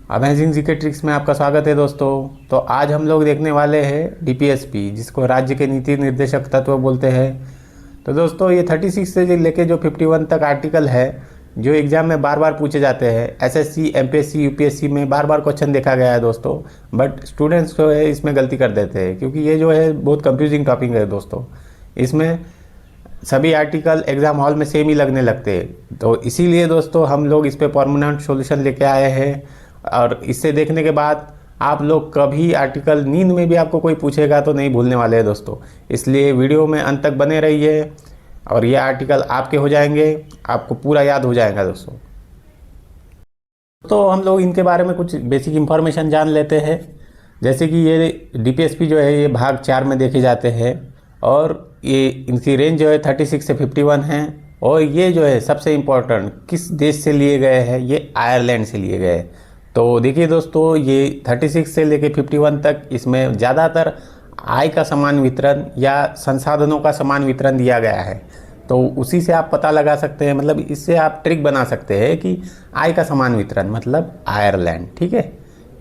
Amazing GK tricks में आपका स्वागत है दोस्तों। तो आज हम लोग देखने वाले हैं डीपीएसपी, जिसको राज्य के नीति निर्देशक तत्व बोलते हैं। तो दोस्तों ये 36 से लेके जो 51 तक आर्टिकल है, जो एग्जाम में बार बार पूछे जाते हैं। एसएससी, एमपीएससी, यूपीएससी में बार बार क्वेश्चन देखा गया है दोस्तों। बट स्टूडेंट्स जो है इसमें गलती कर देते हैं, क्योंकि ये जो है बहुत कंफ्यूजिंग टॉपिक है दोस्तों। इसमें सभी आर्टिकल एग्ज़ाम हॉल में सेम ही लगने लगते हैं। तो इसीलिए दोस्तों हम लोग इस पे परमानेंट सॉल्यूशन लेके आए हैं। और इससे देखने के बाद आप लोग कभी आर्टिकल नींद में भी आपको कोई पूछेगा तो नहीं भूलने वाले हैं दोस्तों। इसलिए वीडियो में अंत तक बने रहिए और ये आर्टिकल आपके हो जाएंगे, आपको पूरा याद हो जाएगा दोस्तों। तो हम लोग इनके बारे में कुछ बेसिक इंफॉर्मेशन जान लेते हैं। जैसे कि ये डीपीएसपी जो है ये भाग 4 में देखे जाते हैं और ये इनकी रेंज जो है 36 से 51 है। और ये जो है सबसे इम्पोर्टेंट किस देश से लिए गए हैं, ये आयरलैंड से लिए गए हैं। तो देखिए दोस्तों, ये 36 से लेके 51 तक इसमें ज़्यादातर आय का समान वितरण या संसाधनों का समान वितरण दिया गया है। तो उसी से आप पता लगा सकते हैं, मतलब इससे आप ट्रिक बना सकते हैं कि आय का समान वितरण मतलब आयरलैंड। ठीक है,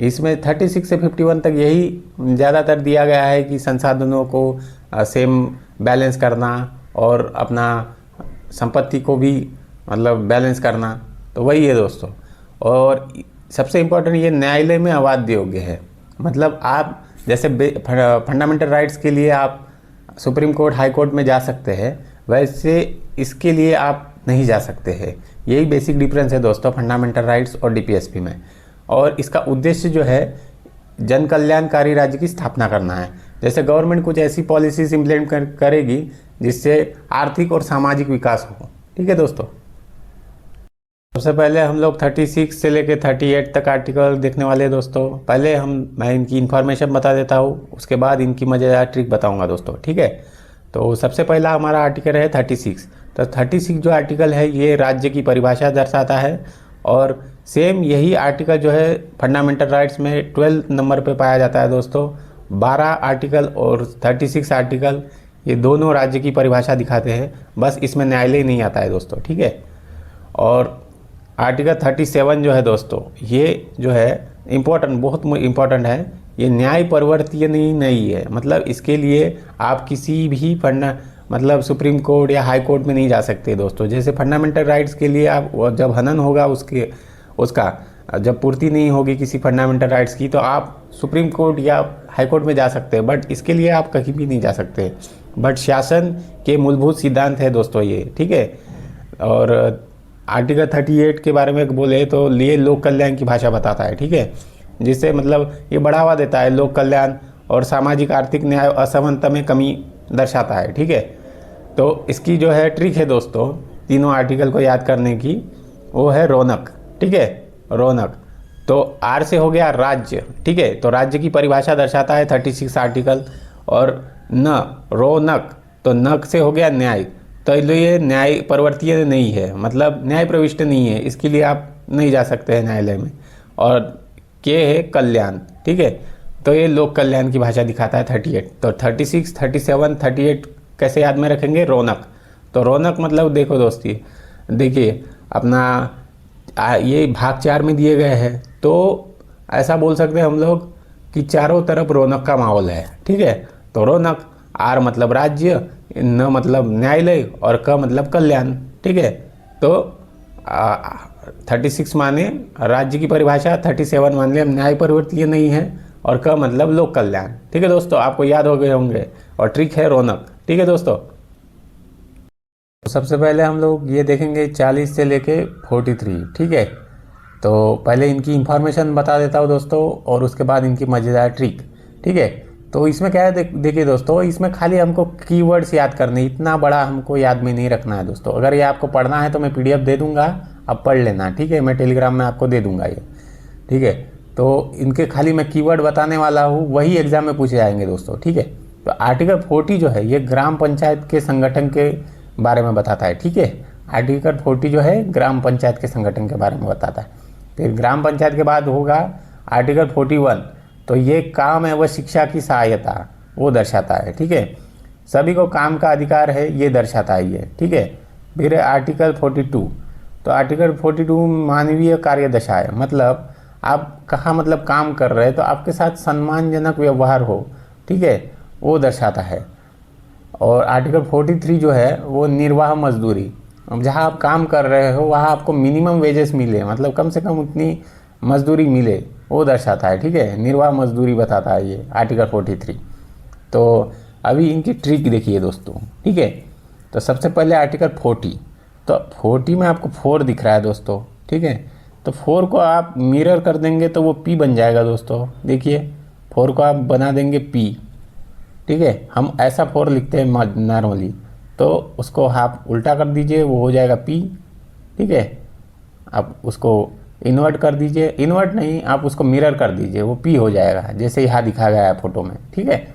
इसमें 36 से 51 तक यही ज़्यादातर दिया गया है कि संसाधनों को सेम बैलेंस करना और अपना संपत्ति को भी मतलब बैलेंस करना। तो वही है दोस्तों। और सबसे इम्पोर्टेंट ये न्यायालय में अवाध्य योग्य है। मतलब आप जैसे फंडामेंटल राइट्स के लिए आप सुप्रीम कोर्ट, हाई कोर्ट में जा सकते हैं, वैसे इसके लिए आप नहीं जा सकते हैं। यही बेसिक डिफरेंस है दोस्तों फंडामेंटल राइट्स और डीपीएसपी में। और इसका उद्देश्य जो है जन कल्याणकारी राज्य की स्थापना करना है। जैसे गवर्नमेंट कुछ ऐसी पॉलिसीज इम्प्लीमेंट करेगी जिससे आर्थिक और सामाजिक विकास हो। ठीक है दोस्तों, सबसे पहले हम लोग 36 से लेकर 38 तक आर्टिकल देखने वाले हैं दोस्तों। पहले मैं इनकी इन्फॉर्मेशन बता देता हूँ, उसके बाद इनकी मज़ेदार ट्रिक बताऊँगा दोस्तों। ठीक है, तो सबसे पहला हमारा आर्टिकल है 36। तो 36 जो आर्टिकल है ये राज्य की परिभाषा दर्शाता है। और सेम यही आर्टिकल जो है फंडामेंटल राइट्स में 12 नंबर पे पाया जाता है दोस्तों। 12 आर्टिकल और 36 आर्टिकल ये दोनों राज्य की परिभाषा दिखाते हैं, बस इसमें न्यायालय नहीं आता है दोस्तों। ठीक है, और आर्टिकल 37 जो है दोस्तों, ये जो है इम्पोर्टेंट, बहुत इम्पोर्टेंट है। ये न्याय परिवर्तनीय नहीं है। मतलब इसके लिए आप किसी भी मतलब सुप्रीम कोर्ट या हाई कोर्ट में नहीं जा सकते दोस्तों। जैसे फंडामेंटल राइट्स के लिए आप जब हनन होगा उसका जब पूर्ति नहीं होगी किसी फंडामेंटल राइट्स की, तो आप सुप्रीम कोर्ट या हाई कोर्ट में जा सकते हैं। बट इसके लिए आप कहीं भी नहीं जा सकते। बट शासन के मूलभूत सिद्धांत है दोस्तों ये। ठीक है, और आर्टिकल 38 के बारे में बोले तो ये लोक कल्याण की भाषा बताता है। ठीक है, जिससे मतलब ये बढ़ावा देता है लोक कल्याण और सामाजिक आर्थिक न्याय असमानता में कमी दर्शाता है। ठीक है, तो इसकी जो है ट्रिक है दोस्तों तीनों आर्टिकल को याद करने की, वो है रौनक। ठीक है, रौनक। तो आर से हो गया राज्य। ठीक है, तो राज्य की परिभाषा दर्शाता है 36 आर्टिकल। और न, रौनक, तो नक से हो गया न्याय। तो ये न्याय परिवर्तनीय नहीं है, मतलब न्याय प्रविष्ट नहीं है, इसके लिए आप नहीं जा सकते हैं न्यायालय में। और के है कल्याण। ठीक है, तो ये लोक कल्याण की भाषा दिखाता है 38। तो 36, 37, 38 कैसे याद में रखेंगे? रौनक। तो रौनक मतलब देखो दोस्ती, देखिए अपना ये भाग 4 में दिए गए हैं। तो ऐसा बोल सकते हैं हम लोग कि चारों तरफ रौनक का माहौल है। ठीक है, तो रौनक, आर मतलब राज्य, न मतलब न्यायालय और क मतलब कल्याण। ठीक है, तो 36 माने राज्य की परिभाषा, 37 मान लिया न्याय परिवर्तनीय नहीं है, और क मतलब लोक कल्याण। ठीक है दोस्तों, आपको याद हो गए होंगे। और ट्रिक है रौनक। ठीक है दोस्तों, तो सबसे पहले हम लोग ये देखेंगे 40 से लेके 43। ठीक है, तो पहले इनकी इंफॉर्मेशन बता देता हूँ दोस्तों और उसके बाद इनकी मज़ेदार ट्रिक। ठीक है, तो इसमें क्या है, देखिए दोस्तों, इसमें खाली हमको कीवर्ड्स याद करने, इतना बड़ा हमको याद में नहीं रखना है दोस्तों। अगर ये आपको पढ़ना है तो मैं पीडीएफ दे दूंगा, आप पढ़ लेना। ठीक है, मैं टेलीग्राम में आपको दे दूंगा ये। ठीक है, तो इनके खाली मैं कीवर्ड बताने वाला हूँ, वही एग्जाम में पूछे जाएंगे दोस्तों। ठीक है, तो आर्टिकल 40 जो है ये ग्राम पंचायत के संगठन के बारे में बताता है। ठीक है, आर्टिकल 40 जो है ग्राम पंचायत के संगठन के बारे में बताता है। फिर ग्राम पंचायत के बाद होगा आर्टिकल 41, तो ये काम है वह शिक्षा की सहायता वो दर्शाता है। ठीक है, सभी को काम का अधिकार है ये दर्शाता है ये। ठीक है, फिर आर्टिकल 42, तो आर्टिकल 42 मानवीय कार्य दशा है, मतलब आप कहाँ मतलब काम कर रहे हैं तो आपके साथ सम्मानजनक व्यवहार हो, ठीक है, वो दर्शाता है। और आर्टिकल 43 जो है वो निर्वाह मजदूरी, अब जहाँ आप काम कर रहे हो वहाँ आपको मिनिमम वेजेस मिले, मतलब कम से कम उतनी मजदूरी मिले, वो दर्शाता है, ठीक है, निर्वाह मजदूरी बताता है ये आर्टिकल 43। तो अभी इनकी ट्रिक देखिए दोस्तों, ठीक है। तो सबसे पहले आर्टिकल 40, तो 40 में आपको 4 दिख रहा है दोस्तों, ठीक है। तो 4 को आप मिरर कर देंगे तो वो P बन जाएगा दोस्तों। देखिए 4 को आप बना देंगे P, ठीक है। हम ऐसा 4 लिखते हैं नॉर्मली, तो उसको आप उल्टा कर दीजिए, वो हो जाएगा P, ठीक है। आप उसको इन्वर्ट कर दीजिए, इन्वर्ट नहीं, आप उसको मिरर कर दीजिए, वो P हो जाएगा, जैसे यहाँ दिखा गया है फोटो में, ठीक है।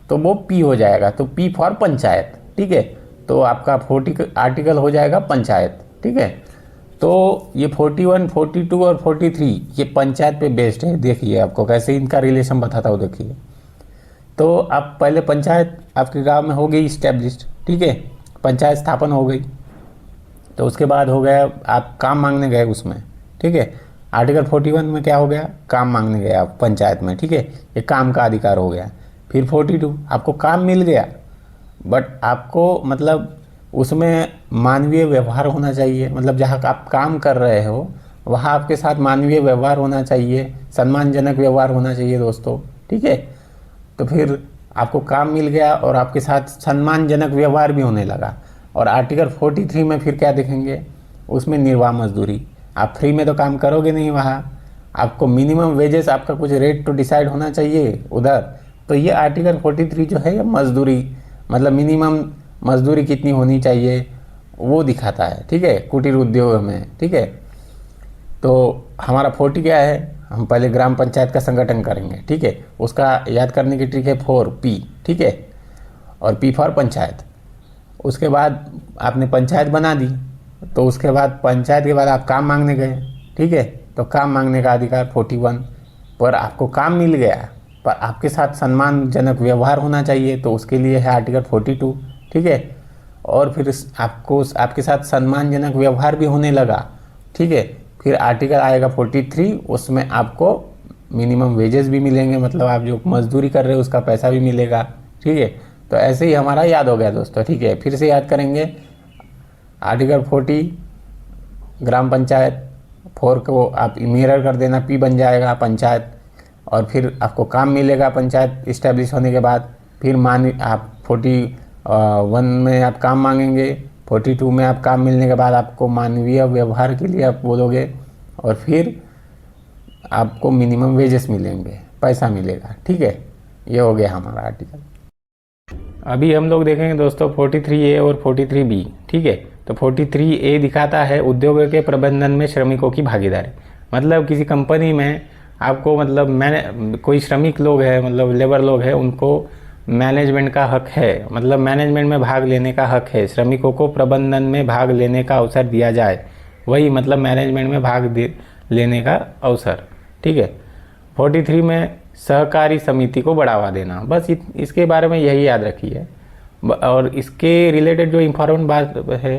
तो वो P हो जाएगा, तो P फॉर पंचायत, ठीक है। तो आपका 40 आर्टिकल हो जाएगा पंचायत, ठीक है। तो ये 41, 42 और 43 ये पंचायत पे बेस्ड है। देखिए आपको कैसे इनका रिलेशन बताता हूँ, देखिए। तो आप पहले पंचायत आपके गांव में हो गई इस्टेब्लिश्ड, ठीक है, पंचायत स्थापन हो गई। तो उसके बाद हो गया आप काम मांगने गए उसमें, ठीक है। आर्टिकल 41 में क्या हो गया, काम मांगने गए आप पंचायत में, ठीक है, ये काम का अधिकार हो गया। फिर 42 आपको काम मिल गया, बट आपको मतलब उसमें मानवीय व्यवहार होना चाहिए, मतलब जहाँ आप काम कर रहे हो वहाँ आपके साथ मानवीय व्यवहार होना चाहिए, सम्मानजनक व्यवहार होना चाहिए दोस्तों, ठीक है। तो फिर आपको काम मिल गया और आपके साथ सम्मानजनक व्यवहार भी होने लगा। और आर्टिकल 43 में फिर क्या देखेंगे, उसमें निर्वाह मजदूरी, आप फ्री में तो काम करोगे नहीं वहाँ, आपको मिनिमम वेजेस, आपका कुछ रेट तो डिसाइड होना चाहिए उधर। तो ये आर्टिकल 43 जो है ये मजदूरी, मतलब मिनिमम मजदूरी कितनी होनी चाहिए वो दिखाता है, ठीक है, कुटीर उद्योग में, ठीक है। तो हमारा 40 क्या है, हम पहले ग्राम पंचायत का संगठन करेंगे, ठीक है। उसका याद करने की ट्रिक है 4P, ठीक है, और P फॉर पंचायत। उसके बाद आपने पंचायत बना दी, तो उसके बाद पंचायत के बाद आप काम मांगने गए, ठीक है। तो काम मांगने का अधिकार 41 पर आपको काम मिल गया, पर आपके साथ सम्मानजनक व्यवहार होना चाहिए, तो उसके लिए है आर्टिकल 42, ठीक है। और फिर आपको आपके साथ सम्मानजनक व्यवहार भी होने लगा, ठीक है। फिर आर्टिकल आएगा 43, उसमें आपको मिनिमम वेजेस भी मिलेंगे, मतलब आप जो मजदूरी कर रहे हो उसका पैसा भी मिलेगा, ठीक है। तो ऐसे ही हमारा याद हो गया दोस्तों, ठीक है। फिर से याद करेंगे, आर्टिकल 40 ग्राम पंचायत, 4 को आप मिरर कर देना, P बन जाएगा पंचायत। और फिर आपको काम मिलेगा पंचायत इस्टेब्लिश होने के बाद। फिर आप 41 में आप काम मांगेंगे, 42 में आप काम मिलने के बाद आपको मानवीय व्यवहार के लिए आप बोलोगे, और फिर आपको मिनिमम वेजेस मिलेंगे, पैसा मिलेगा, ठीक है। ये हो गया हमारा आर्टिकल। अभी हम लोग देखेंगे दोस्तों 43A और 43B, ठीक है। तो 43A दिखाता है उद्योगों के प्रबंधन में श्रमिकों की भागीदारी, मतलब किसी कंपनी में आपको मतलब मैंने कोई श्रमिक लोग हैं, मतलब लेबर लोग हैं, उनको मैनेजमेंट का हक है, मतलब मैनेजमेंट में भाग लेने का हक है, श्रमिकों को प्रबंधन में भाग लेने का अवसर दिया जाए, वही मतलब मैनेजमेंट में भाग लेने का अवसर, ठीक है। 43 में सहकारी समिति को बढ़ावा देना, बस इसके बारे में यही याद रखिए। और इसके रिलेटेड जो इम्पोर्टेंट बात है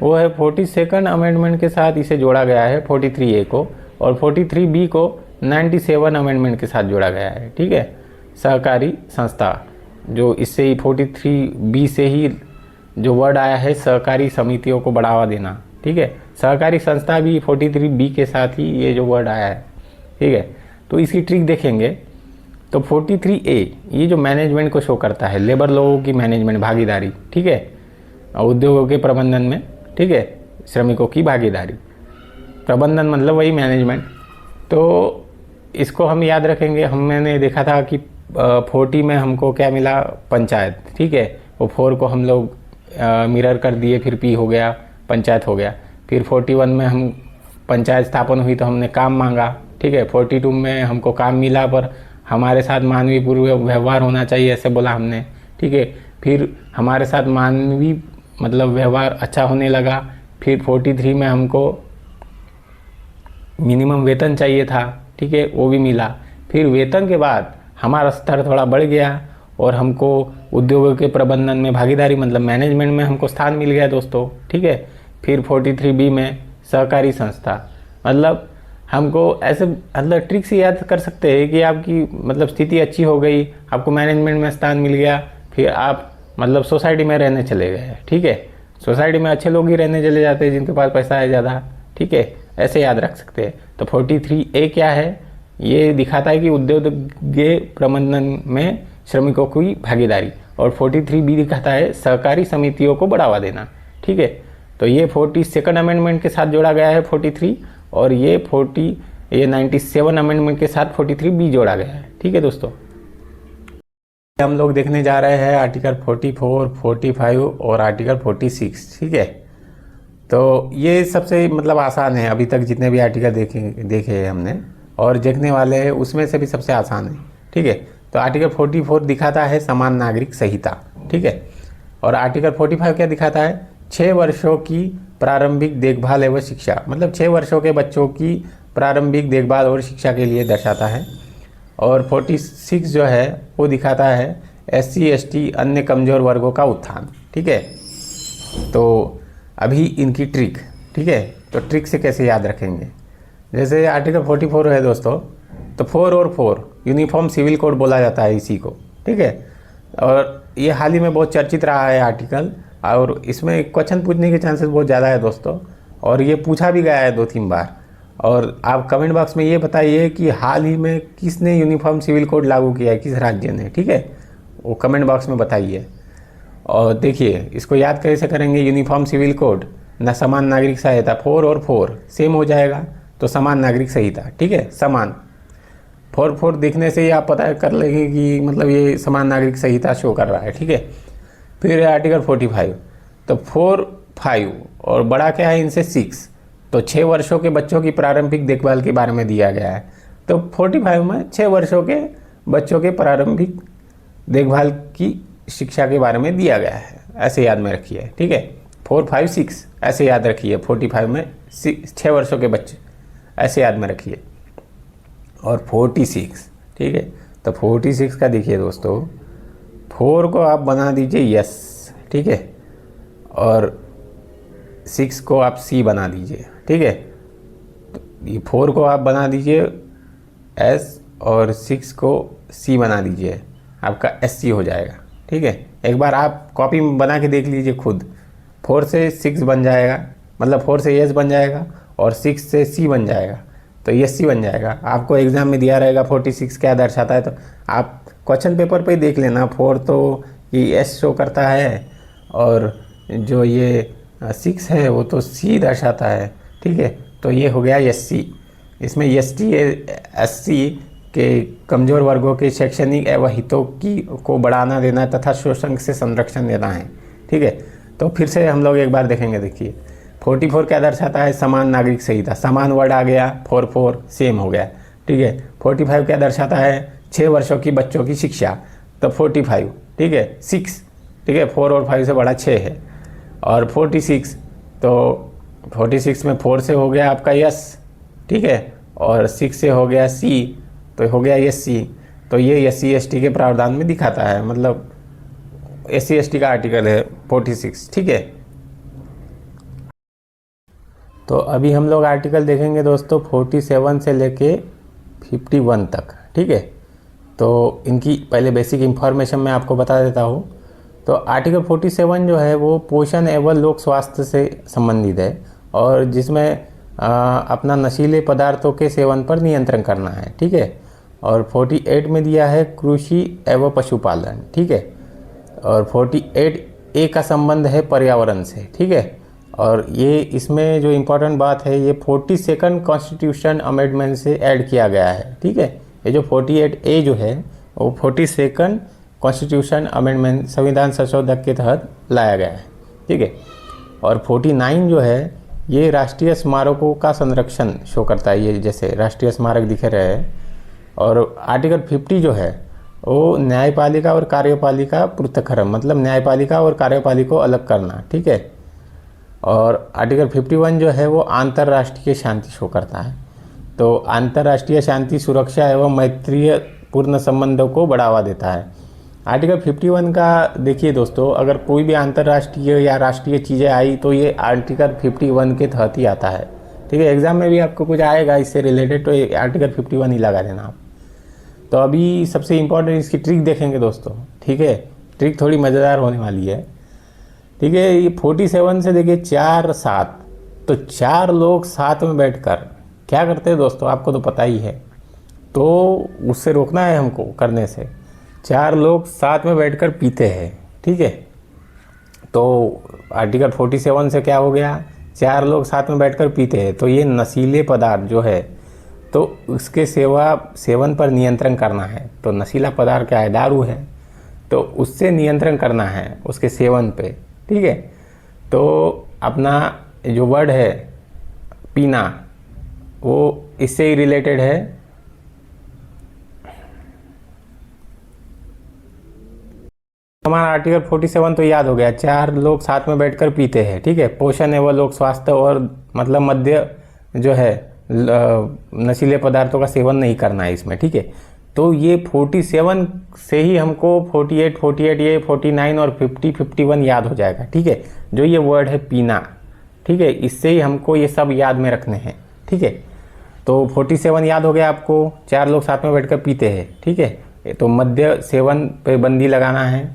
वो है 42nd अमेंडमेंट के साथ इसे जोड़ा गया है 43A को, और 43B को 97 अमेंडमेंट के साथ जोड़ा गया है, ठीक है। सहकारी संस्था, जो इससे ही 43B से ही जो वर्ड आया है सहकारी समितियों को बढ़ावा देना, ठीक है। सहकारी संस्था भी 43B के साथ ही ये जो वर्ड आया है, ठीक है। तो इसकी ट्रिक देखेंगे तो 43A ये जो मैनेजमेंट को शो करता है, लेबर लोगों की मैनेजमेंट भागीदारी, ठीक है, उद्योगों के प्रबंधन में, ठीक है, श्रमिकों की भागीदारी, प्रबंधन मतलब वही मैनेजमेंट। तो इसको हम याद रखेंगे। मैंने देखा था कि 40 में हमको क्या मिला, पंचायत, ठीक है, वो 4 को हम लोग मिरर कर दिए, फिर P हो गया, पंचायत हो गया। फिर 41 में हम पंचायत स्थापन हुई तो हमने काम मांगा, ठीक है। 42 में हमको काम मिला पर हमारे साथ मानवीय पूर्व व्यवहार होना चाहिए, ऐसे बोला हमने, ठीक है। फिर हमारे साथ मानवीय मतलब व्यवहार अच्छा होने लगा। फिर 43 में हमको मिनिमम वेतन चाहिए था, ठीक है, वो भी मिला। फिर वेतन के बाद हमारा स्तर थोड़ा बढ़ गया और हमको उद्योगों के प्रबंधन में भागीदारी मतलब मैनेजमेंट में हमको स्थान मिल गया दोस्तों, ठीक है। फिर 43B में सहकारी संस्था, मतलब हमको ऐसे मतलब ट्रिक से याद कर सकते हैं कि आपकी मतलब स्थिति अच्छी हो गई, आपको मैनेजमेंट में स्थान मिल गया, फिर आप मतलब सोसाइटी में रहने चले गए, ठीक है। सोसाइटी में अच्छे लोग ही रहने चले जाते हैं जिनके पास पैसा है ज़्यादा, ठीक है, ऐसे याद रख सकते हैं। तो 43A क्या है, ये दिखाता है कि उद्योग प्रबंधन में श्रमिकों की भागीदारी, और 43B दिखाता है सहकारी समितियों को बढ़ावा देना, ठीक है। तो ये 42nd अमेंडमेंट के साथ जोड़ा गया है 43, और ये 97 अमेंडमेंट के साथ 43B जोड़ा गया है, ठीक है दोस्तों। हम लोग देखने जा रहे हैं आर्टिकल 44, 45 और आर्टिकल 46, ठीक है। तो ये सबसे मतलब आसान है, अभी तक जितने भी आर्टिकल देखे हैं हमने और देखने वाले हैं उसमें से भी सबसे आसान है, ठीक है। तो आर्टिकल 44 दिखाता है समान नागरिक संहिता, ठीक है। और आर्टिकल 45 क्या दिखाता है, 6 वर्षों की प्रारंभिक देखभाल एवं शिक्षा, मतलब 6 वर्षों के बच्चों की प्रारंभिक देखभाल और शिक्षा के लिए दर्शाता है। और 46 जो है वो दिखाता है SC ST अन्य कमज़ोर वर्गों का उत्थान, ठीक है। तो अभी इनकी ट्रिक, ठीक है, तो ट्रिक से कैसे याद रखेंगे। जैसे आर्टिकल 44 है दोस्तों, तो 4 और 4 यूनिफॉर्म सिविल कोड बोला जाता है इसी को, ठीक है। और ये हाल ही में बहुत चर्चित रहा है आर्टिकल, और इसमें क्वेश्चन पूछने के चांसेस बहुत ज़्यादा है दोस्तों, और ये पूछा भी गया है 2-3 बार। और आप कमेंट बॉक्स में ये बताइए कि हाल ही में किसने यूनिफॉर्म सिविल कोड लागू किया है, किस राज्य ने, ठीक है, वो कमेंट बॉक्स में बताइए। और देखिए इसको याद कैसे करेंगे, यूनिफॉर्म सिविल कोड न समान नागरिक संहिता, 4 और 4 सेम हो जाएगा, तो समान नागरिक संहिता, ठीक है, समान 4 देखने से ही आप पता कर लेंगे कि मतलब ये समान नागरिक संहिता शो कर रहा है, ठीक है। फिर आर्टिकल 45, तो 4-5 और बड़ा क्या है इनसे 6, तो 6 वर्षों के बच्चों की प्रारंभिक देखभाल के बारे में दिया गया है। तो 45 में 6 वर्षों के बच्चों के प्रारंभिक देखभाल की शिक्षा के बारे में दिया गया है, ऐसे याद में रखिए, ठीक है। 4, 5, 6 ऐसे याद रखिए, 45 में 6 वर्षों के बच्चे ऐसे याद में रखिए। और 46, ठीक है, तो 46 का देखिए दोस्तों, 4 को आप बना दीजिए यस, ठीक है, और 6 को आप सी बना दीजिए, ठीक है। तो ये 4 को आप बना दीजिए एस और 6 को सी बना दीजिए, आपका SC हो जाएगा, ठीक है। एक बार आप कॉपी बना के देख लीजिए खुद, 4 से 6 बन जाएगा, मतलब 4 से एस बन जाएगा और 6 से सी बन जाएगा, तो SC बन जाएगा। आपको एग्ज़ाम में दिया रहेगा 46 क्या दर्शाता है, तो आप क्वेश्चन पेपर पे ही देख लेना। 4 तो ये S शो करता है, और जो ये 6 है वो तो C दर्शाता है, ठीक है। तो ये हो गया SC। इसमें ST SC के कमज़ोर वर्गों के शैक्षणिक एवं हितों को बढ़ाना देना तथा शोषण से संरक्षण देना है, ठीक है। तो फिर से हम लोग एक बार देखेंगे, देखिए 44 क्या दर्शाता है, समान नागरिक संहिता, समान वर्ड आ गया, 4 सेम हो गया, ठीक है। 45 क्या दर्शाता है, 6 वर्षों की बच्चों की शिक्षा, तो 45, ठीक है, 6, ठीक है, 4 और 5 से बड़ा 6 है। और 46, तो 46 में 4 से हो गया आपका यस, ठीक है, और 6 से हो गया सी, तो हो गया SC। तो ये SC ST के प्रावधान में दिखाता है, मतलब SC ST का आर्टिकल है 46, ठीक है। तो अभी हम लोग आर्टिकल देखेंगे दोस्तों 47 से लेके 51 तक, ठीक है। तो इनकी पहले बेसिक इन्फॉर्मेशन मैं आपको बता देता हूँ। तो आर्टिकल 47 जो है वो पोषण एवं लोक स्वास्थ्य से संबंधित है, और जिसमें अपना नशीले पदार्थों के सेवन पर नियंत्रण करना है, ठीक है। और 48 में दिया है कृषि एवं पशुपालन, ठीक है। और 48A का संबंध है पर्यावरण से, ठीक है। और ये इसमें जो इम्पोर्टेंट बात है, ये 42nd कॉन्स्टिट्यूशन अमेंडमेंट से ऐड किया गया है, ठीक है। ये जो 48A जो है वो 42nd कॉन्स्टिट्यूशन अमेंडमेंट संविधान संशोधन के तहत लाया गया है, ठीक है। और 49 जो है ये राष्ट्रीय स्मारकों का संरक्षण शो करता है, ये जैसे राष्ट्रीय स्मारक दिख रहे हैं। और आर्टिकल 50 जो है वो न्यायपालिका और कार्यपालिका पृथक्करण, मतलब न्यायपालिका और कार्यपालिका को अलग करना, ठीक है। और आर्टिकल 51 जो है वो अंतर्राष्ट्रीय शांति शो करता है, तो अंतर्राष्ट्रीय शांति, सुरक्षा एवं मैत्रीय पूर्ण संबंधों को बढ़ावा देता है। आर्टिकल 51 का देखिए दोस्तों, अगर कोई भी अंतर्राष्ट्रीय या राष्ट्रीय चीज़ें आई तो ये आर्टिकल 51 के तहत ही आता है, ठीक है, एग्ज़ाम में भी आपको कुछ आएगा इससे रिलेटेड, तो आर्टिकल 51 ही लगा देना आप। तो अभी सबसे इम्पोर्टेंट इसकी ट्रिक देखेंगे दोस्तों, ठीक है, ट्रिक थोड़ी मज़ेदार होने वाली है, ठीक है। ये 47 से देखिए 4 7, तो 4 लोग साथ में बैठकर क्या करते हैं दोस्तों, आपको तो पता ही है, तो उससे रोकना है हमको करने से। 4 लोग साथ में बैठकर पीते हैं, ठीक है, तो आर्टिकल 47 से क्या हो गया, 4 लोग साथ में बैठकर पीते हैं, तो ये नशीले पदार्थ जो है तो उसके सेवन पर नियंत्रण करना है। तो नशीला पदार्थ क्या है, दारू है, तो उससे नियंत्रण करना है उसके सेवन पे, ठीक है। तो अपना जो वर्ड है पीना, वो इससे ही रिलेटेड है। हमारा आर्टिकल 47 तो याद हो गया, 4 लोग साथ में बैठकर पीते हैं, ठीक है। पोषण एवं लोक स्वास्थ्य और मतलब मध्य जो है नशीले पदार्थों का सेवन नहीं करना है इसमें, ठीक है। तो ये 47 से ही हमको 48 ये 49 और 50 51 याद हो जाएगा, ठीक है। जो ये वर्ड है पीना, ठीक है, इससे ही हमको ये सब याद में रखने हैं, ठीक है। तो 47 याद हो गया आपको, 4 लोग साथ में बैठकर पीते हैं, ठीक है। तो मध्य सेवन पे बंदी लगाना है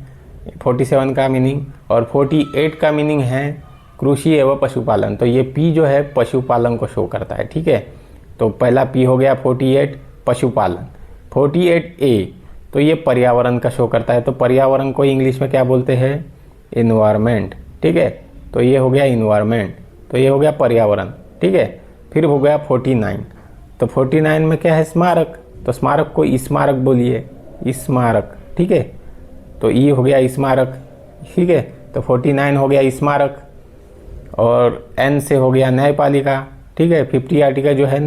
47 का मीनिंग, और 48 का मीनिंग है कृषि एवं पशुपालन। तो ये पी जो है पशुपालन को शो करता है, ठीक है। तो पहला पी हो गया 48 पशुपालन। 48A तो ये पर्यावरण का शो करता है, तो पर्यावरण को इंग्लिश में क्या बोलते हैं, इन्वायरमेंट, ठीक है। तो ये हो गया इन्वायरमेंट, तो ये हो गया पर्यावरण, ठीक है। फिर हो गया 49, तो 49 में क्या है, स्मारक, तो स्मारक को स्मारक बोलिए, स्मारक, ठीक है। तो ई हो गया स्मारक, ठीक है। तो 49 हो गया स्मारक, और एन से हो गया न्यायपालिका, ठीक है। 50 आर्टिकल जो है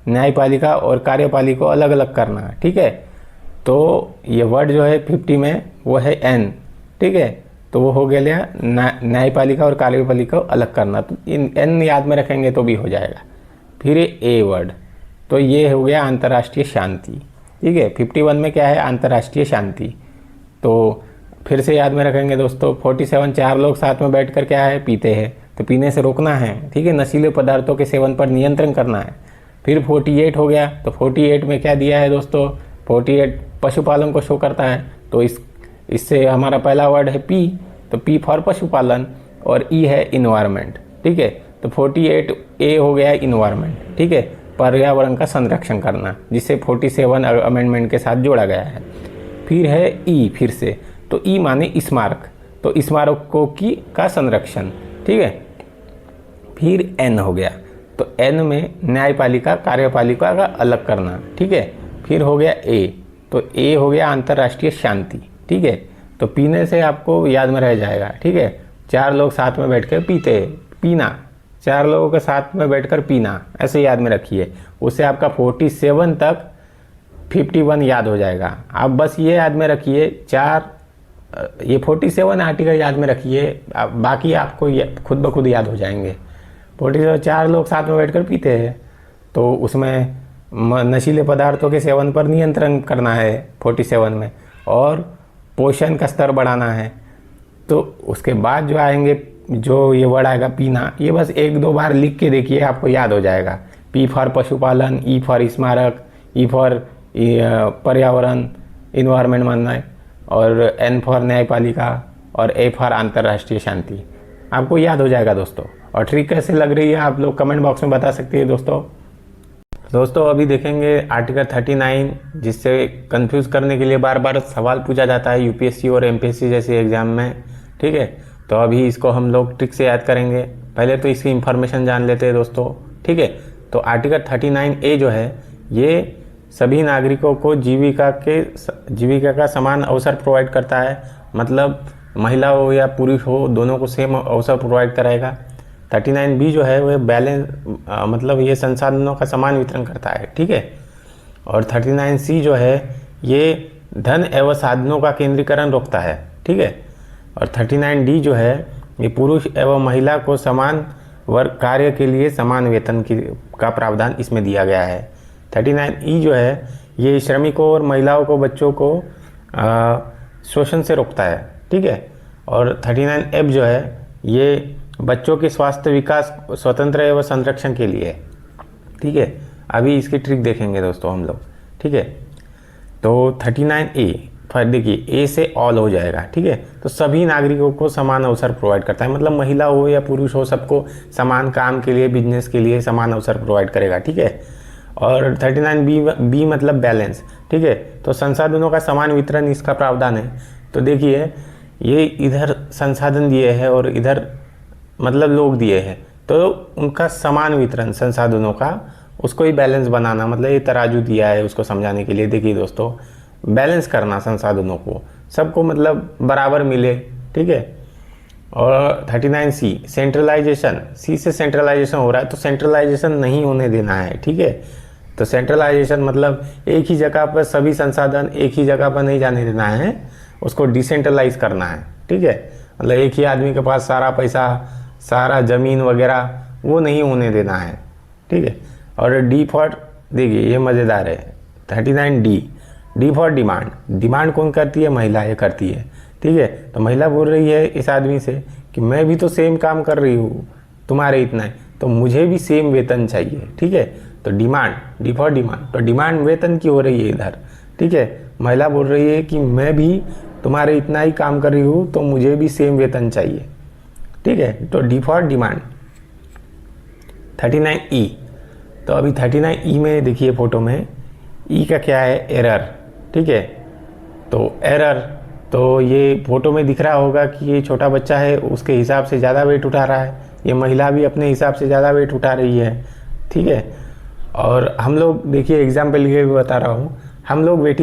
न्यायपालिका और कार्यपालिका को अलग अलग करना, ठीक है। तो ये वर्ड जो है 50 में वो है एन, ठीक है। तो वो हो गया न्यायपालिका और कार्यपालिका को अलग करना, तो इन एन याद में रखेंगे तो भी हो जाएगा। फिर ए वर्ड, तो ये हो गया अंतर्राष्ट्रीय शांति, ठीक है। 51 में क्या है, अंतर्राष्ट्रीय शांति। तो फिर से याद में रखेंगे दोस्तों, 47 4 लोग साथ में बैठकर क्या है, पीते हैं, तो पीने से रोकना है, ठीक है। नशीले पदार्थों के सेवन पर नियंत्रण करना है। फिर 48 हो गया, तो 48 में क्या दिया है दोस्तों, 48 पशुपालन को शो करता है, तो इससे हमारा पहला वर्ड है पी, तो पी फॉर पशुपालन, और ई है इन्वायरमेंट, ठीक है। तो 48A हो गया इन्वायरमेंट, ठीक है, पर्यावरण का संरक्षण करना, जिसे 47 अमेंडमेंट के साथ जोड़ा गया है। फिर है ई, फिर से, तो ई माने स्मारक, तो स्मारकों का संरक्षण, ठीक है। फिर एन हो गया, तो एन में न्यायपालिका कार्यपालिका का अलग करना, ठीक है। फिर हो गया ए, तो ए हो गया अंतर्राष्ट्रीय शांति, ठीक है। तो पीने से आपको याद में रह जाएगा, ठीक है। 4 लोग साथ में बैठकर पीना, 4 लोगों के साथ में बैठकर पीना, ऐसे याद में रखिए। उससे आपका 47 तक 51 याद हो जाएगा। आप बस ये याद में रखिए, ये 47 आर्टिकल याद में रखिए, बाकी आपको खुद ब खुद याद हो जाएंगे। 47 4 लोग साथ में बैठकर पीते हैं, तो उसमें नशीले पदार्थों के सेवन पर नियंत्रण करना है 47 में, और पोषण का स्तर बढ़ाना है। तो उसके बाद जो आएंगे, जो ये वर्ड आएगा पीना, ये बस 1-2 बार लिख के देखिए, आपको याद हो जाएगा। पी फॉर पशुपालन, ई फॉर स्मारक, ई फॉर पर्यावरण इन्वायरमेंट मानना है, और एन फॉर न्यायपालिका, और ए फॉर अंतर्राष्ट्रीय शांति। आपको याद हो जाएगा दोस्तों। और ट्रिक कैसे लग रही है आप लोग कमेंट बॉक्स में बता सकते हैं दोस्तों। अभी देखेंगे आर्टिकल 39, जिससे कंफ्यूज करने के लिए बार बार सवाल पूछा जाता है यूपीएससी और एमपीएससी जैसे एग्जाम में, ठीक है। तो अभी इसको हम लोग ट्रिक से याद करेंगे। पहले तो इसकी इंफॉर्मेशन जान लेते हैं दोस्तों, ठीक है। तो आर्टिकल 39A जो है, ये सभी नागरिकों को जीविका का समान अवसर प्रोवाइड करता है, मतलब महिला हो या पुरुष हो, दोनों को सेम अवसर प्रोवाइड कराएगा। 39B जो है वह बैलेंस, मतलब ये संसाधनों का समान वितरण करता है, ठीक है। और 39C जो है, ये धन एवं साधनों का केंद्रीकरण रोकता है, ठीक है। और 39D जो है, ये पुरुष एवं महिला को समान वर्ग कार्य के लिए समान वेतन का प्रावधान इसमें दिया गया है। 39E जो है, ये श्रमिकों और महिलाओं को, बच्चों को शोषण से रोकता है, ठीक है। और 39F जो है, ये बच्चों के स्वास्थ्य विकास स्वतंत्र एवं संरक्षण के लिए है। ठीक है, अभी इसकी ट्रिक देखेंगे दोस्तों हम लोग। ठीक है, तो 39A फिर देखिए ए से ऑल हो जाएगा। ठीक है, तो सभी नागरिकों को समान अवसर प्रोवाइड करता है, मतलब महिला हो या पुरुष हो सबको समान काम के लिए, बिजनेस के लिए समान अवसर प्रोवाइड करेगा। ठीक है, और 39B मतलब बैलेंस। ठीक है, तो संसाधनों का समान वितरण इसका प्रावधान है। तो देखिए ये इधर संसाधन दिए हैं और इधर मतलब लोग दिए हैं, तो उनका समान वितरण संसाधनों का, उसको ही बैलेंस बनाना, मतलब ये तराजू दिया है उसको समझाने के लिए। देखिए दोस्तों, बैलेंस करना संसाधनों को, सबको मतलब बराबर मिले। ठीक है, और 39C सेंट्रलाइजेशन, सी से सेंट्रलाइजेशन हो रहा है, तो सेंट्रलाइजेशन नहीं होने देना है। ठीक है, तो सेंट्रलाइजेशन मतलब एक ही जगह पर सभी संसाधन एक ही जगह पर नहीं जाने देना है, उसको डिसेंट्रलाइज करना है। ठीक है, मतलब एक ही आदमी के पास सारा पैसा, सारा ज़मीन वगैरह वो नहीं होने देना है। ठीक है, और डी फॉर, देखिए ये मज़ेदार है 39D, D for demand. Demand कौन करती है? महिला ये करती है। ठीक है, तो महिला बोल रही है इस आदमी से कि मैं भी तो सेम काम कर रही हूँ तुम्हारे इतना है, तो मुझे भी सेम वेतन चाहिए। ठीक है, तो डिमांड, डी फॉर डिमांड, तो डिमांड वेतन की हो रही है इधर। ठीक है, महिला बोल रही है कि मैं भी तुम्हारे इतना ही काम कर रही हूँ तो मुझे भी सेम वेतन चाहिए। ठीक है, तो डी फॉर डिमांड। 39E, तो अभी 39E में देखिए फोटो में ई का क्या है? एरर। ठीक है, तो एरर, तो ये फोटो में दिख रहा होगा कि ये छोटा बच्चा है, उसके हिसाब से ज़्यादा वेट उठा रहा है, ये महिला भी अपने हिसाब से ज़्यादा वेट उठा रही है। ठीक है, और हम लोग देखिए एग्जाम्पल के भी बता रहा हूँ, हम लोग वेट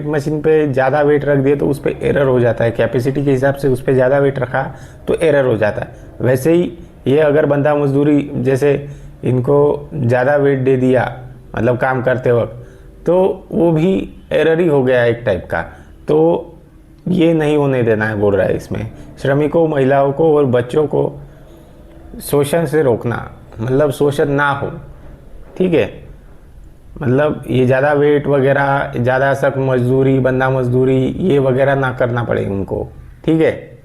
मशीन पे ज़्यादा वेट रख दिए तो उस पर एरर हो जाता है, कैपेसिटी के हिसाब से उस पर ज़्यादा वेट रखा तो एरर हो जाता है। वैसे ही ये अगर बंदा मजदूरी, जैसे इनको ज़्यादा वेट दे दिया मतलब काम करते वक्त, तो वो भी एरर ही हो गया एक टाइप का, तो ये नहीं होने देना है बोल रहा है इसमें। श्रमिकों, महिलाओं को और बच्चों को शोषण से रोकना, मतलब शोषण ना हो। ठीक है, मतलब ये ज़्यादा वेट वगैरह, ज़्यादा सख्त मजदूरी, बंदा मजदूरी ये वगैरह ना करना पड़े उनको। ठीक है,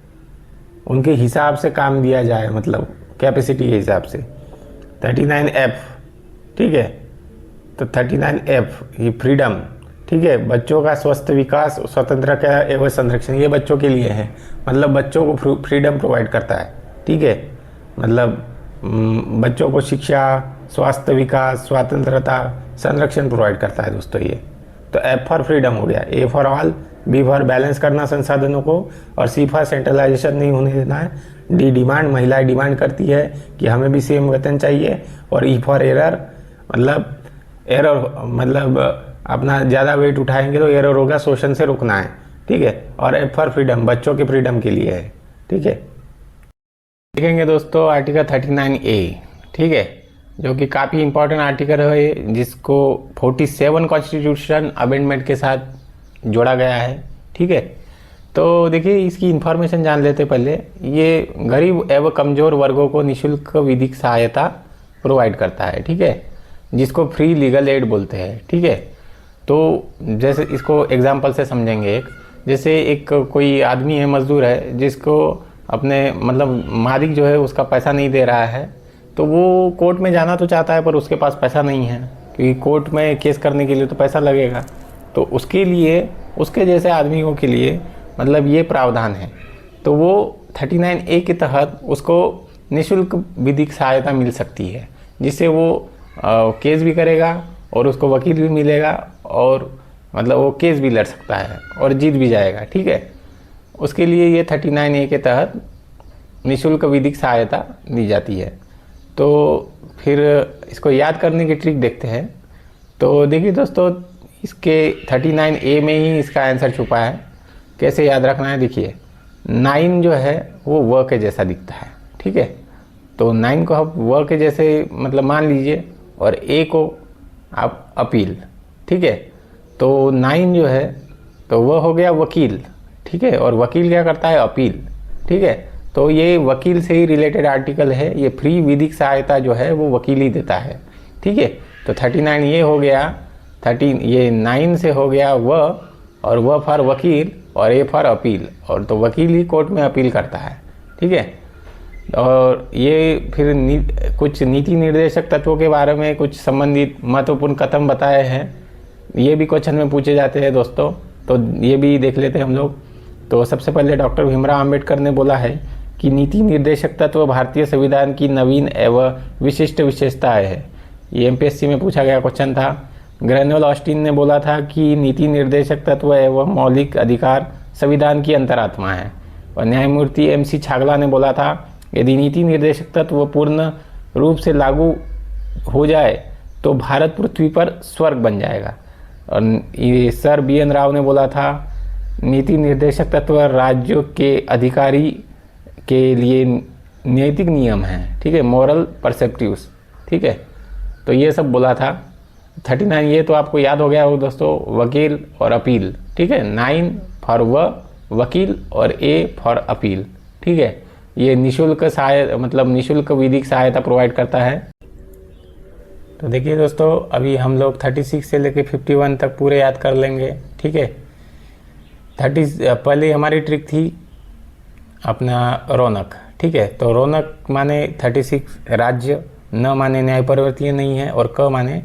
उनके हिसाब से काम दिया जाए, मतलब कैपेसिटी के हिसाब से। 39F, ठीक है, तो 39F ये फ्रीडम। ठीक है, बच्चों का स्वस्थ विकास, स्वतंत्रता एवं संरक्षण, ये बच्चों के लिए है, मतलब बच्चों को फ्रीडम प्रोवाइड करता है। ठीक है, मतलब बच्चों को शिक्षा, स्वास्थ्य विकास, स्वतंत्रता, संरक्षण प्रोवाइड करता है दोस्तों ये। तो F फॉर फ्रीडम हो गया, A for all, B for balance करना संसाधनों को, और C फॉर सेंट्रलाइजेशन नहीं होने देना है। D डिमांड, महिलाएं डिमांड करती है कि हमें भी सेम वेतन चाहिए, और E फॉर एरर, मतलब एरर मतलब अपना ज़्यादा वेट उठाएंगे तो एरर होगा, शोषण से रोकना है। ठीक है, और F फॉर फ्रीडम, बच्चों के फ्रीडम के लिए है। ठीक है, देखेंगे दोस्तों आर्टिकल 39A। ठीक है, जो कि काफ़ी इंपॉर्टेंट आर्टिकल है, जिसको 47 कॉन्स्टिट्यूशन अमेंडमेंट के साथ जोड़ा गया है। ठीक है, तो देखिए इसकी इन्फॉर्मेशन जान लेते पहले। ये गरीब एवं कमज़ोर वर्गों को निःशुल्क विधिक सहायता प्रोवाइड करता है। ठीक है, जिसको फ्री लीगल एड बोलते हैं। ठीक है, तो जैसे इसको एग्जांपल से समझेंगे। एक जैसे एक कोई आदमी है, मजदूर है, जिसको अपने मतलब मालिक जो है उसका पैसा नहीं दे रहा है, तो वो कोर्ट में जाना तो चाहता है पर उसके पास पैसा नहीं है, क्योंकि कोर्ट में केस करने के लिए तो पैसा लगेगा। तो उसके लिए, उसके जैसे आदमियों के लिए मतलब ये प्रावधान है। तो वो 39A के तहत उसको निःशुल्क विधिक सहायता मिल सकती है, जिससे वो केस भी करेगा और उसको वकील भी मिलेगा, और मतलब वो केस भी लड़ सकता है और जीत भी जाएगा। ठीक है, उसके लिए ये 39A के तहत निःशुल्क विधिक सहायता दी जाती है। तो फिर इसको याद करने की ट्रिक देखते हैं। तो देखिए दोस्तों, इसके 39A में ही इसका आंसर छुपा है। कैसे याद रखना है? देखिए 9 जो है वो व के जैसा दिखता है। ठीक है, तो 9 को आप व के जैसे मतलब मान लीजिए, और A को आप अपील। ठीक है, तो 9 जो है तो वह हो गया वकील। ठीक है, और वकील क्या करता है? अपील। ठीक है, तो ये वकील से ही रिलेटेड आर्टिकल है। ये फ्री विधिक सहायता जो है वो वकील ही देता है। ठीक है, तो 39 ये हो गया, 13 ये 9 से हो गया व, और व फॉर वकील, और ए फॉर अपील, और तो वकील ही कोर्ट में अपील करता है। ठीक है, और ये फिर कुछ नीति निर्देशक तत्वों के बारे में कुछ संबंधित महत्वपूर्ण कथन बताए हैं, ये भी क्वेश्चन में पूछे जाते हैं दोस्तों, तो ये भी देख लेते हैं हम लोग। तो सबसे पहले डॉक्टर भीमराव अंबेडकर ने बोला है कि नीति निर्देशक तत्व भारतीय संविधान की नवीन एवं विशिष्ट विशेषताएं है। ये एमपीएससी में पूछा गया क्वेश्चन था। ग्रैन्युअल ऑस्टिन ने बोला था कि नीति निर्देशक तत्व एवं मौलिक अधिकार संविधान की अंतरात्मा है। और न्यायमूर्ति एमसी छागला ने बोला था यदि नीति निर्देशक तत्व पूर्ण रूप से लागू हो जाए तो भारत पृथ्वी पर स्वर्ग बन जाएगा। और ये सर BN राव ने बोला था नीति निर्देशक तत्व राज्यों के अधिकारी के लिए नैतिक नियम हैं, ठीक है, मॉरल परसेप्टिव्स, ठीक है। तो ये सब बोला था। 39 ये तो आपको याद हो गया हो दोस्तों, वकील और अपील, ठीक है। 9 फॉर वकील और A फॉर अपील, ठीक है। ये निशुल्क सहायता मतलब निशुल्क विधिक सहायता प्रोवाइड करता है। तो देखिए दोस्तों, अभी हम लोग 36 से लेके 51 तक पूरे याद कर लेंगे, ठीक है। पहले हमारी ट्रिक थी अपना रौनक, ठीक है। तो रौनक माने 36 राज्य, न माने न्याय परिवर्तनीय नहीं है, और क माने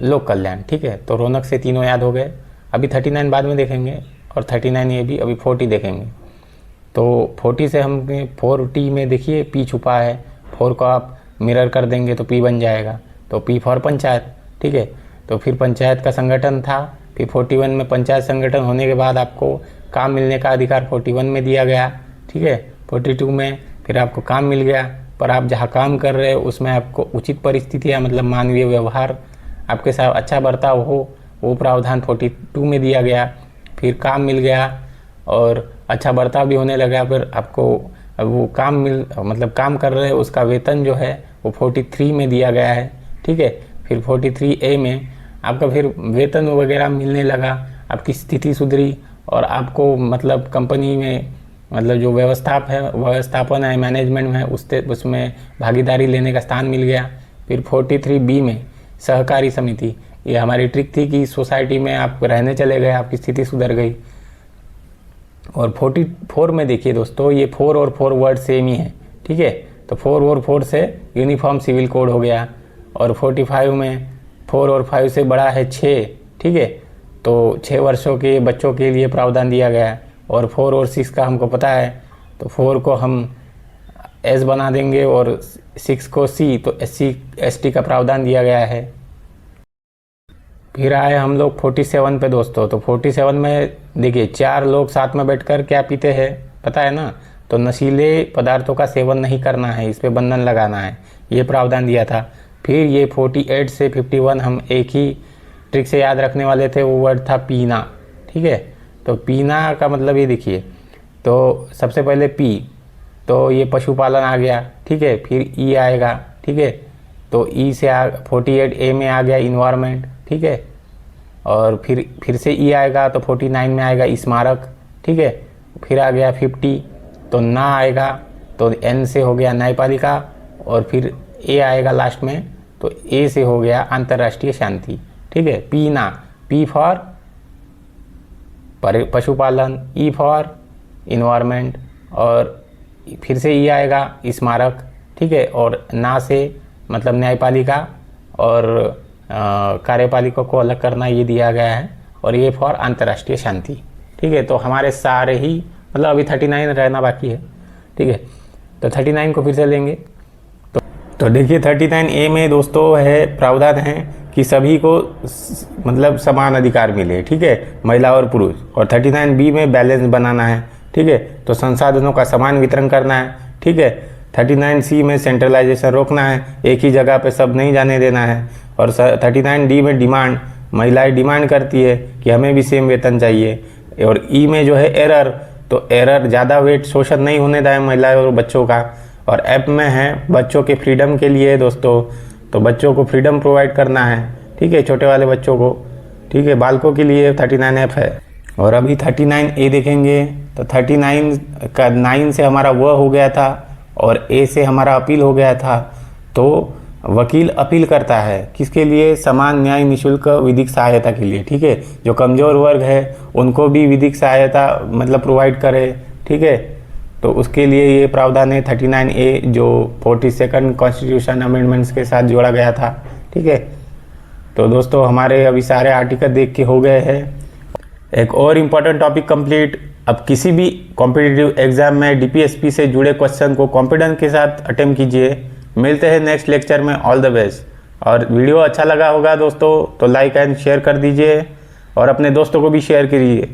लोक कल्याण, ठीक है। तो रौनक से तीनों याद हो गए। अभी 39 बाद में देखेंगे, और 39 ये भी, अभी 40 देखेंगे। तो 40 से हम 4T में देखिए P छुपा है, 4 को आप मिरर कर देंगे तो P बन जाएगा। तो P फॉर पंचायत, ठीक है। तो फिर पंचायत का संगठन था। फिर 41 में पंचायत संगठन होने के बाद आपको काम मिलने का अधिकार 41 में दिया गया, ठीक है। 42 में फिर आपको काम मिल गया, पर आप जहाँ काम कर रहे हो उसमें आपको उचित परिस्थितियाँ मतलब मानवीय व्यवहार आपके साथ अच्छा बर्ताव हो, वो प्रावधान 42 में दिया गया। फिर काम मिल गया और अच्छा बर्ताव भी होने लगा। फिर आपको वो काम काम कर रहे हैं उसका वेतन जो है वो 43 में दिया गया है, ठीक है। फिर 43A में आपका फिर वेतन वगैरह मिलने लगा, आपकी स्थिति सुधरी, और आपको मतलब कंपनी में मतलब जो व्यवस्थापन है, मैनेजमेंट में उसमें भागीदारी लेने का स्थान मिल गया। फिर 43B में सहकारी समिति, ये हमारी ट्रिक थी कि सोसाइटी में आप रहने चले गए, आपकी स्थिति सुधर गई। और 44 में देखिए दोस्तों, ये 4 और 4 वर्ड सेम ही है, ठीक है। तो 4 और 4 से यूनिफॉर्म सिविल कोड हो गया। और 45 में 4 और 5 से बड़ा है 6, ठीक है। तो 6 वर्षों के बच्चों के लिए प्रावधान दिया गया। और 4 और 6 का हमको पता है, तो 4 को हम S बना देंगे और 6 को C, तो SC ST का प्रावधान दिया गया है। फिर आए हम लोग 47 पे दोस्तों। तो 47 में देखिए 4 लोग साथ में बैठकर क्या पीते हैं पता है ना, तो नशीले पदार्थों का सेवन नहीं करना है, इस पे बंधन लगाना है, ये प्रावधान दिया था। फिर ये 48 से 51 हम एक ही ट्रिक से याद रखने वाले थे, वो वर्ड था पीना, ठीक है। तो पीना का मतलब ये देखिए, तो सबसे पहले P, तो ये पशुपालन आ गया, ठीक है। फिर E आएगा, ठीक है। तो E से 48A में आ गया इन्वायरमेंट, ठीक है। और फिर से E आएगा, तो 49 में आएगा स्मारक, ठीक है। फिर आ गया 50, तो ना आएगा, तो N से हो गया न्यायपालिका। और फिर A आएगा लास्ट में, तो A से हो गया अंतर्राष्ट्रीय शांति, ठीक है। पीना, P फॉर पशुपालन, E फॉर इन्वायरमेंट, और फिर से E आएगा स्मारक, ठीक है। और ना से मतलब न्यायपालिका और कार्यपालिका को अलग करना, ये दिया गया है। और ये फॉर अंतर्राष्ट्रीय शांति, ठीक है। तो हमारे सारे ही मतलब अभी 39 रहना बाकी है, ठीक है। तो 39 को फिर से लेंगे। तो देखिए 39A में दोस्तों है प्रावधान है कि सभी को मतलब समान अधिकार मिले, ठीक है, महिला और पुरुष। और 39B में बैलेंस बनाना है, ठीक है। तो संसाधनों का समान वितरण करना है, ठीक है। 39C में सेंट्रलाइजेशन रोकना है, एक ही जगह पे सब नहीं जाने देना है। और 39D में डिमांड, महिलाएं डिमांड करती है कि हमें भी सेम वेतन चाहिए। और E में जो है एरर, तो एरर ज़्यादा वेट शोषण नहीं होने दें महिलाएं और बच्चों का। और F में है बच्चों के फ्रीडम के लिए दोस्तों, तो बच्चों को फ्रीडम प्रोवाइड करना है, ठीक है, छोटे वाले बच्चों को, ठीक है, बालकों के लिए 39F है। और अभी 39A देखेंगे, तो 39 का 9 से हमारा वह हो गया था और A से हमारा अपील हो गया था। तो वकील अपील करता है किसके लिए, समान न्याय निशुल्क विधिक सहायता के लिए, ठीक है। जो कमज़ोर वर्ग है उनको भी विधिक सहायता मतलब प्रोवाइड करे, ठीक है। तो उसके लिए ये प्रावधान है 39A जो 42nd कॉन्स्टिट्यूशन अमेंडमेंट्स के साथ जोड़ा गया था। ठीक है, तो दोस्तों हमारे अभी सारे आर्टिकल देख के हो गए हैं। एक और इम्पॉर्टेंट टॉपिक कंप्लीट। अब किसी भी कॉम्पिटिटिव एग्जाम में DPSP से जुड़े क्वेश्चन को कॉन्फिडेंस के साथ अटेम्प्ट कीजिए। मिलते हैं नेक्स्ट लेक्चर में। All the best. और वीडियो अच्छा लगा होगा दोस्तों तो लाइक एंड शेयर कर दीजिए और अपने दोस्तों को भी शेयर करिए।